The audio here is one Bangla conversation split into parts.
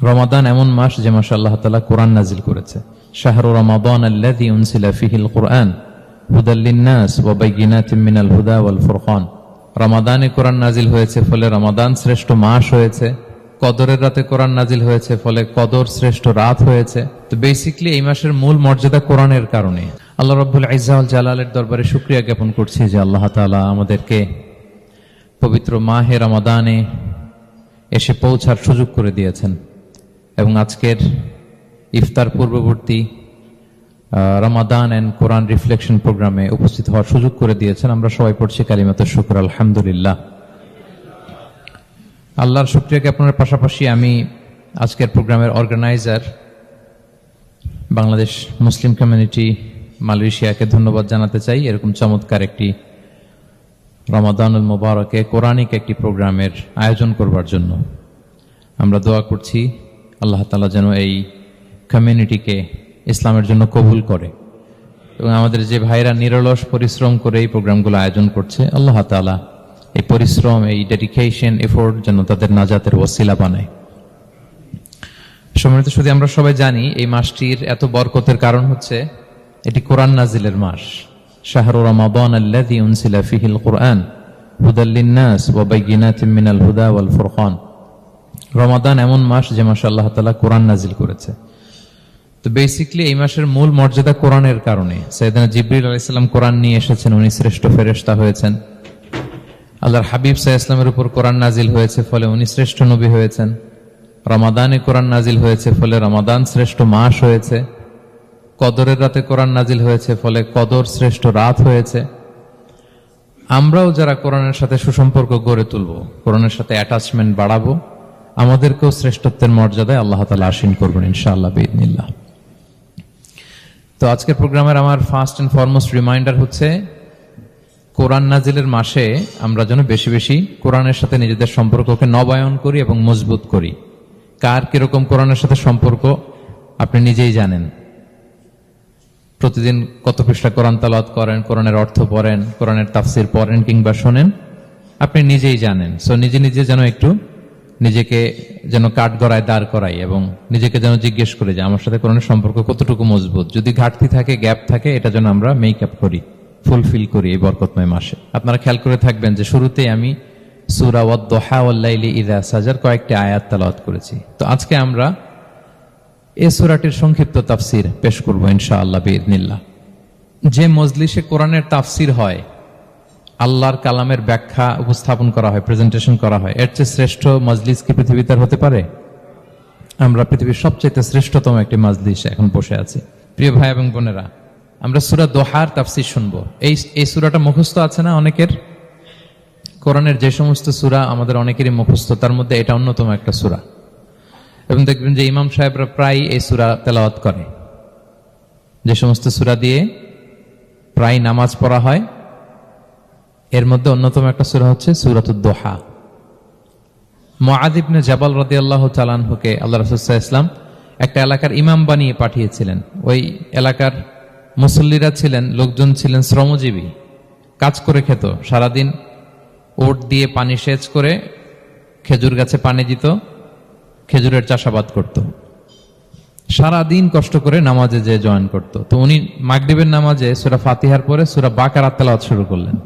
রমাদান এমন মাস যে মাসে আল্লাহ তাআলা কোরআন নাজিল করেছে। শাহরু রমাদান আল্লাযী উনজিলা ফীহিল কুরআন হুদাল লিন-নাস ওয়া বায়্যিনাতিম মিনাল হুদা ওয়াল ফুরকান। রমাদানে কোরআন নাজিল হয়েছে, ফলে রমাদান শ্রেষ্ঠ মাস হয়েছে। কদরের রাতে কোরআন নাজিল হয়েছে, ফলে কদর শ্রেষ্ঠ রাত হয়েছে। তো বেসিক্যালি এই মাসের মূল মর্যাদা কোরআনের কারণে। আল্লাহ রাব্বুল ইজ্জা ওয়াল জালালের দরবারে শুকরিয়া জ্ঞাপন করছি যে আল্লাহ তাআলা আমাদেরকে পবিত্র মাহে রমাদানে এসে পৌঁছার সুযোগ করে দিয়েছেন এবং আজকের ইফতার পূর্ববর্তী রমাদান এন্ড কোরআন রিফ্লেকশন প্রোগ্রামে উপস্থিত হওয়ার সুযোগ করে দিয়েছেন। আমরা সবাই পড়ছি কালিমাতুশ শুকর, আলহামদুলিল্লাহ। আল্লাহর শুকরিয়া জ্ঞাপনের পাশাপাশি আমি আজকের প্রোগ্রামের অর্গানাইজার বাংলাদেশ মুসলিম কমিউনিটি মালয়েশিয়াকে ধন্যবাদ জানাতে চাই, এরকম চমৎকার একটি রমাদানুল মুবারকে কোরআনিক একটি প্রোগ্রামের আয়োজন করবার জন্য। আমরা দোয়া করছি আল্লাহ তাআলা যেন এই কমিউনিটিকে ইসলামের জন্য কবুল করে এবং আমাদের যে ভাইরা নিরলস পরিশ্রম করে এই প্রোগ্রামগুলো আয়োজন করছে, আল্লাহ তাআলা এই পরিশ্রম, এই ডেডিকেশন, এফোর্ট যেন তাদের নাজাতের ওসিলা বানায়। সম্মানিত শুধু আমরা সবাই জানি এই মাসটির এত বরকতের কারণ হচ্ছে এটি কোরআন নাজিলের মাস। শাহরু রমাদান আল্লাযী উনজিলা ফীহিল কুরআন হুদাল লিন-নাস ওয়া বায়্যিনাতিম মিনাল হুদা ওয়াল ফুরকান। রমাদান এমন মাস যে মাসে আল্লাহ তাআলা কোরআন নাজিল করেছে। তো বেসিক্যালি এই মাসের মূল মর্যাদা কোরআনের কারণে। সাইয়েদনা জিবরিল আলাইহিস সালাম কোরআন নিয়ে এসেছেন, উনি শ্রেষ্ঠ ফেরেশতা হয়েছেন। আল্লাহর হাবিব সাল্লাল্লাহু আলাইহি ওয়াসাল্লামের উপর কোরআন নাজিল হয়েছে, ফলে উনি শ্রেষ্ঠ নবী হয়েছেন। রমাদানে কোরআন নাজিল হয়েছে, ফলে রমাদান শ্রেষ্ঠ মাস হয়েছে। কদরের রাতে কোরআন নাজিল হয়েছে, ফলে কদর শ্রেষ্ঠ রাত হয়েছে। আমরাও যারা কোরআনের সাথে সুসম্পর্ক গড়ে তুলব, কোরআনের সাথে অ্যাটাচমেন্ট বাড়াবো, আমাদেরকেও শ্রেষ্ঠত্বের মর্যাদায় আল্লাহ তাআলা আসীন করবেন ইনশাআল্লাহ বিইذنিল্লাহ। তো আজকের প্রোগ্রামের আমার ফার্স্ট এন্ড ফরমোস্ট রিমাইন্ডার হচ্ছে কোরআন নাজিলের মাসে আমরা যেন বেশি বেশি কোরআনের সাথে নিজেদের সম্পর্ককে নবায়ন করি এবং মজবুত করি। কার কিরকম কোরআনের সাথে সম্পর্ক আপনি নিজেই জানেন। প্রতিদিন কত পৃষ্ঠা কোরআন তেলাওয়াত করেন, কোরআনের অর্থ পড়েন, কোরআনের তাফসির পড়েন কিংবা শোনেন, আপনি নিজেই জানেন। সো নিজে নিজে যেন একটু নিজেকে যেন কাঠগড়ায় দাঁড় করাই এবং নিজেকে যেন জিজ্ঞেস করি যে আমার সাথে কোরআনের সম্পর্ক কতটুকু মজবুত। যদি ঘাটতি থাকে, গ্যাপ থাকে, এটা যেন আমরা মেক আপ করি, ফুলফিল করি এই বরকতময় মাসে। আপনারা খেয়াল করে থাকবেন যে শুরুতেই আমি সূরা ওয়াদ-দুহা ওয়াল-লাইলি ইযা সাজার কয়েকটি আয়াত তেলাওয়াত করেছি। তো আজকে আমরা এই সূরাটির সংক্ষিপ্ত তাফসির পেশ করব ইনশাআল্লাহ বিইذنিল্লাহ। যে মজলিসে কোরআনের তাফসির হয়, আল্লাহর কালামের ব্যাখ্যা উপস্থাপন করা হয়, প্রেজেন্টেশন করা হয়, এর চেয়ে শ্রেষ্ঠ মজলিস কি পৃথিবীতে আর হতে পারে? আমরা পৃথিবীর সবচেয়ে শ্রেষ্ঠতম একটি মজলিসে এখন বসে আছি। প্রিয় ভাই এবং বোনেরা, আমরা সূরা দোহার তাফসির শুনবো। এই সূরাটা মুখস্থ আছে না অনেকের? কোরআনের যে সমস্ত সূরা আমাদের অনেকেরই মুখস্থ, তার মধ্যে এটা অন্যতম একটা সূরা। এবং দেখবেন যে ইমাম সাহেবরা প্রায় এই সূরা তেলাওয়াত করে। যে সমস্ত সূরা দিয়ে প্রায় নামাজ পড়া হয়, এর মধ্যে অন্যতম একটা সূরা হচ্ছে সূরাতুদ দোহা। মুআয ইবনে জাবাল রাদিয়াল্লাহু তাআলা আনহুকে আল্লাহ রাসূল সাল্লাল্লাহু আলাইহি ওয়াসাল্লাম একটা এলাকার ইমাম বানিয়ে পাঠিয়েছিলেন। ওই এলাকার মুসল্লিরা ছিলেন, লোকজন ছিলেন শ্রমজীবী, কাজ করে খেত। সারাদিন ওট দিয়ে পানি সেচ করে খেজুর গাছে পানি দিত, খেজুরের চাষাবাদ করত, সারাদিন কষ্ট করে নামাজে যে জয়েন করত। তো উনি মাগরিবের নামাজে সূরা ফাতিহার পরে সূরা বাকারা তেলাওয়াত শুরু করলেন।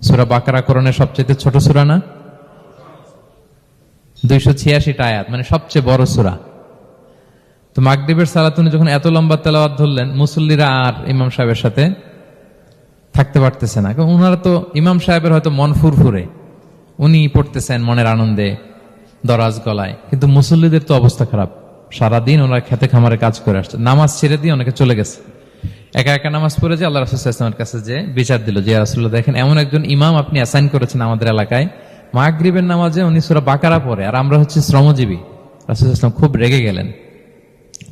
সূরা বাকারা কোরআনের সবচেয়ে ছোট সূরা না? 286টা আয়াত, মানে সবচেয়ে বড় সূরা। তো মাগরিবের সালাতে উনি যখন এত লম্বা তেলাওয়াত ধরলেন, মুসল্লিরা আর ইমাম সাহেবের সাথে থাকতে পারতেছে না। কারণ ওনারা তো, ইমাম সাহেবের হয়তো মন ফুরফুরে, উনি পড়তেছেন মনের আনন্দে দরাজ গলায়, কিন্তু মুসল্লিদের তো অবস্থা খারাপ। সারাদিন ওনারা খেতে খামারে কাজ করে আসছে, নামাজ ছেড়ে দিয়ে অনেকে চলে গেছে। একা একা নামাজ পড়ে যে আল্লাহ রাসূল সাল্লাল্লাহু আলাইহি ওয়াসাল্লামের কাছে যে বিচার দিল যে ইয়া রাসূলুল্লাহ, দেখেন এমন একজন ইমাম আপনি অ্যাসাইন করেছেন আমাদের এলাকায়, মাগরিবের নামাজে উনি সূরা বাকারা পড়ে, আর আমরা হচ্ছে শ্রমজীবী। রাসূল সাল্লাল্লাহু আলাইহি ওয়াসাল্লাম খুব রেগে গেলেন।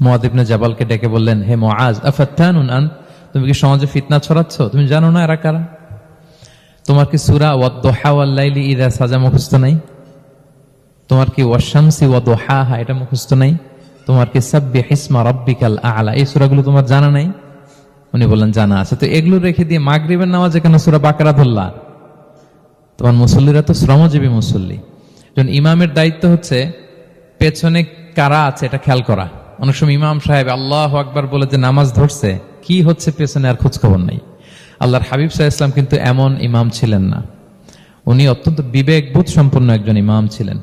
মুআয ইবনে জাবালকে ডেকে বললেন, হে মুআয, আফাত্তানুন আন, তুমি কি সমাজে ফিতনা ছড়াচ্ছ? তুমি জানো না এরা কারা? তোমার কি সূরা ওয়াদ-দুহা ওয়াল-লাইলি ইযা সাজা মুখস্থ নাই? তোমার কি ওয়াশ-শামসি ওয়া-দুহাহা এটা মুখস্থ নাই? তোমার কি সাব্বিহ ইসমা রাব্বিকাল আ'লা এই সূরাগুলো তোমার জানা নাই? উনি বললেন জানা আছে। তো এগুলো রেখে দিয়ে মাগরিবের নামাজে কেন সূরা বাকারা ধরলা? তোমার মুসল্লিরা তো শ্রমজীবী মুসল্লি। যখন ইমামের দায়িত্ব হচ্ছে পেছনে কারা আছে এটা খেয়াল করা। অনেক সময় ইমাম সাহেব আল্লাহু আকবার বলে যে নামাজ ধরছে, কি হচ্ছে পেছনে আর খোঁজ খবর নাই। আল্লাহর হাবিব সাল্লাল্লাহু আলাইহি ওয়াসাল্লাম কিন্তু এমন ইমাম ছিলেন না, উনি অত্যন্ত বিবেকবোধ সম্পন্ন একজন ইমাম ছিলেন।